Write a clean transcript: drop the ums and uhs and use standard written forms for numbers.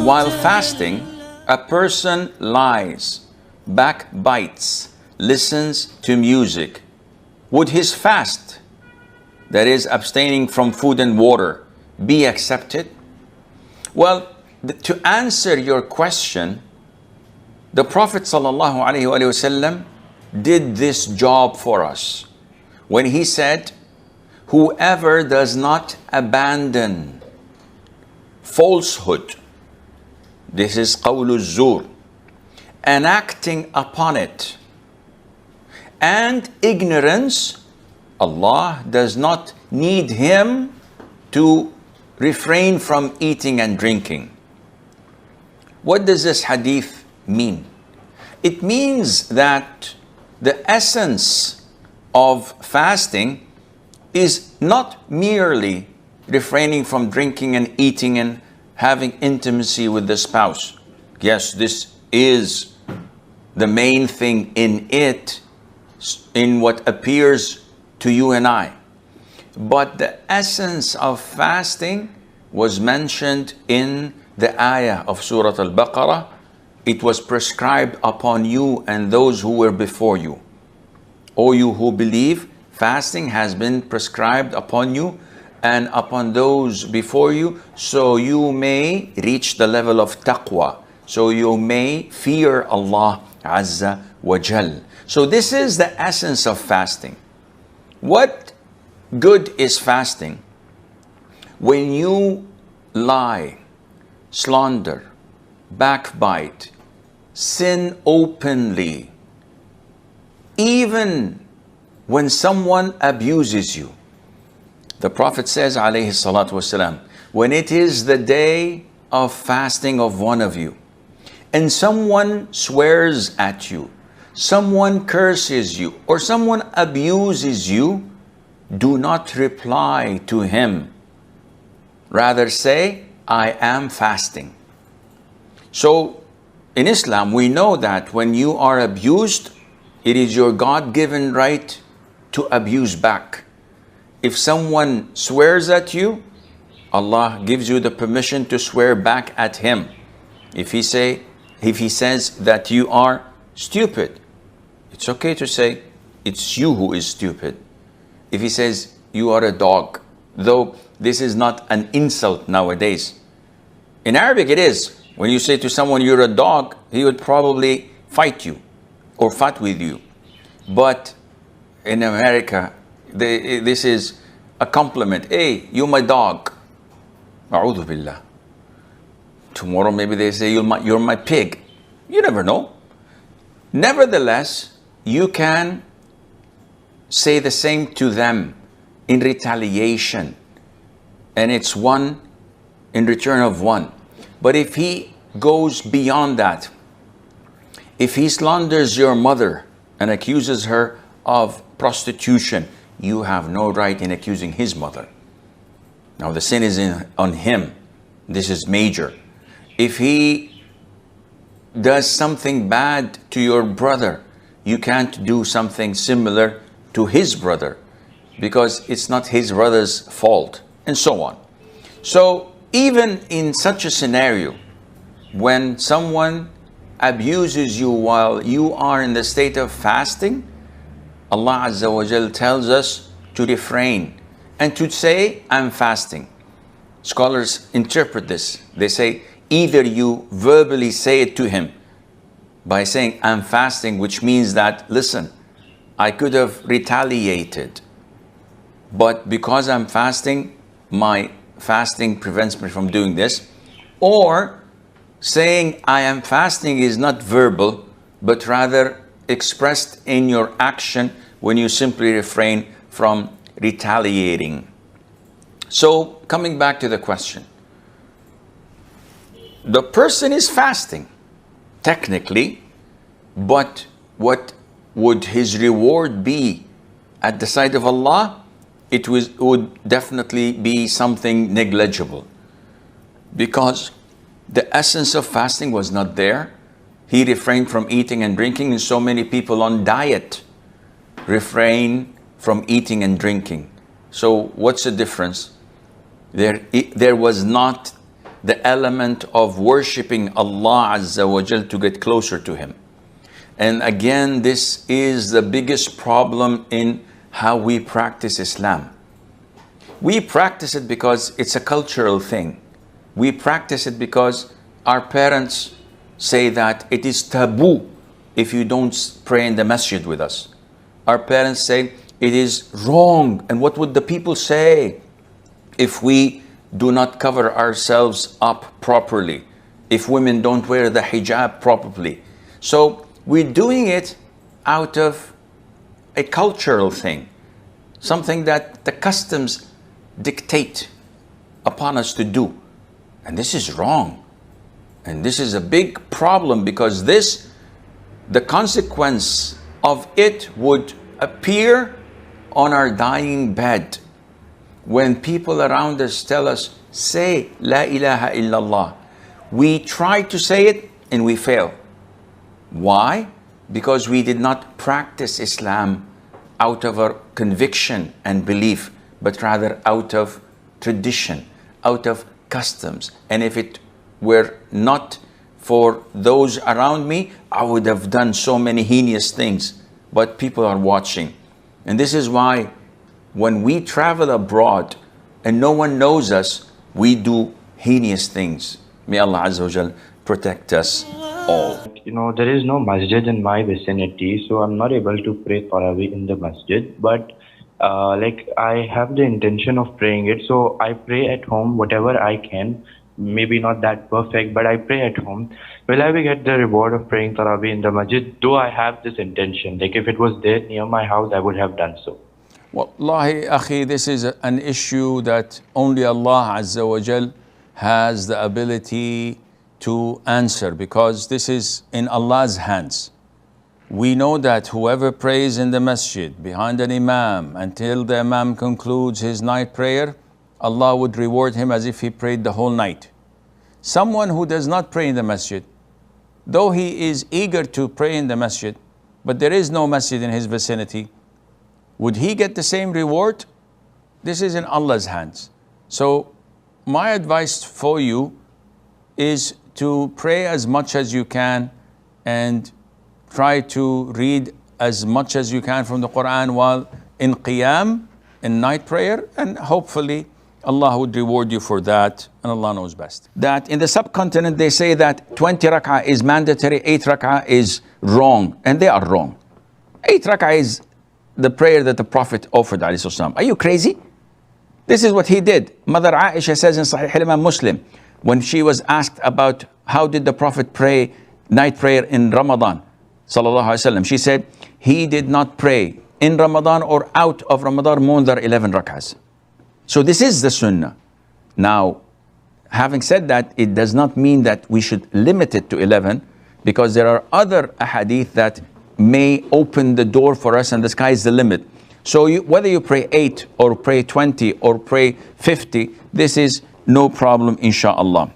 While fasting, a person lies, backbites, listens to music. Would his fast, that is abstaining from food and water, be accepted? Well, to answer your question, the Prophet ﷺ did this job for us when he said, whoever does not abandon falsehood, this is qawlu zur, and acting upon it, and ignorance, Allah does not need him to refrain from eating and drinking. What does this hadith mean? It means that the essence of fasting is not merely refraining from drinking and eating and having intimacy with the spouse. Yes, this is the main thing in it, in what appears to you and I. But the essence of fasting was mentioned in the ayah of Surah Al-Baqarah. It was prescribed upon you and those who were before you. O you who believe, fasting has been prescribed upon you and upon those before you, so you may reach the level of taqwa, so you may fear Allah Azza wa Jal. So this is the essence of fasting. What good is fasting? When you lie, slander, backbite, sin openly, even when someone abuses you. The Prophet says, alayhi salatu wasalam, when it is the day of fasting of one of you, and someone swears at you, someone curses you, or someone abuses you, do not reply to him. Rather say, I am fasting. So, in Islam, we know that when you are abused, it is your God-given right to abuse back. If someone swears at you, Allah gives you the permission to swear back at him. If he says that you are stupid, it's okay to say, it's you who is stupid. If he says you are a dog, though this is not an insult nowadays. In Arabic it is. When you say to someone you're a dog, he would probably fight you or fight with you. But in America, this is a compliment. Hey, you're my dog. A'udhu billah. Tomorrow maybe they say you're my pig. You never know. Nevertheless, you can say the same to them in retaliation. And it's one in return of one. But if he goes beyond that, if he slanders your mother and accuses her of prostitution, you have no right in accusing his mother. Now the sin is on him. This is major. If he does something bad to your brother, you can't do something similar to his brother because it's not his brother's fault, and so on. So even in such a scenario, when someone abuses you while you are in the state of fasting, Allah Azza wa Jal tells us to refrain and to say, I'm fasting. Scholars interpret this. They say, either you verbally say it to him by saying, I'm fasting, which means that, listen, I could have retaliated, but because I'm fasting, my fasting prevents me from doing this. Or saying I am fasting is not verbal, but rather expressed in your action when you simply refrain from retaliating. So coming back to the question, the person is fasting technically, but what would his reward be at the sight of Allah? It would definitely be something negligible, because the essence of fasting was not there. He refrained from eating and drinking, and so many people on diet refrain from eating and drinking. So what's the difference? There was not the element of worshipping Allah Azza wa Jal to get closer to Him. And again, this is the biggest problem in how we practice Islam. We practice it because it's a cultural thing. We practice it because our parents say that it is taboo if you don't pray in the masjid with us. Our parents say it is wrong, and what would the people say if we do not cover ourselves up properly, if women don't wear the hijab properly. So we're doing it out of a cultural thing, something that the customs dictate upon us to do. And this is wrong. And this is a big problem, because the consequence of it would appear on our dying bed. When people around us tell us, say La ilaha illallah, we try to say it and we fail. Why? Because we did not practice Islam out of our conviction and belief, but rather out of tradition, out of customs. And if it were not for those around me, I would have done so many heinous things. But people are watching. And this is why when we travel abroad and no one knows us, we do heinous things. May Allah Azza wa Jal protect us all. There is no masjid in my vicinity, so I'm not able to pray Tarawih in the masjid. But I have the intention of praying it, so I pray at home whatever I can. Maybe not that perfect, but I pray at home. Will I get the reward of praying Tarawih in the masjid? Do I have this intention? Like if it was there near my house, I would have done so. Wallahi, akhi, this is an issue that only Allah Azza wa Jal has the ability to answer, because this is in Allah's hands. We know that whoever prays in the masjid behind an imam until the imam concludes his night prayer, Allah would reward him as if he prayed the whole night. Someone who does not pray in the masjid, though he is eager to pray in the masjid, but there is no masjid in his vicinity, would he get the same reward? This is in Allah's hands. So my advice for you is to pray as much as you can and try to read as much as you can from the Quran while in qiyam, in night prayer, and hopefully Allah would reward you for that, and Allah knows best. That in the subcontinent they say that 20 rak'ah is mandatory, 8 rak'ah is wrong, and they are wrong. 8 rak'ah is the prayer that the Prophet offered, alayhi salam. Are you crazy? This is what he did. Mother Aisha says in Sahih Imam Muslim, when she was asked about how did the Prophet pray night prayer in Ramadan, sallallahu alaihi wasallam, she said he did not pray in Ramadan or out of Ramadan more than 11 rak'ahs. So this is the Sunnah. Now, having said that, it does not mean that we should limit it to 11, because there are other ahadith that may open the door for us, and the sky is the limit. So whether you pray 8 or pray 20 or pray 50, this is no problem, inshallah.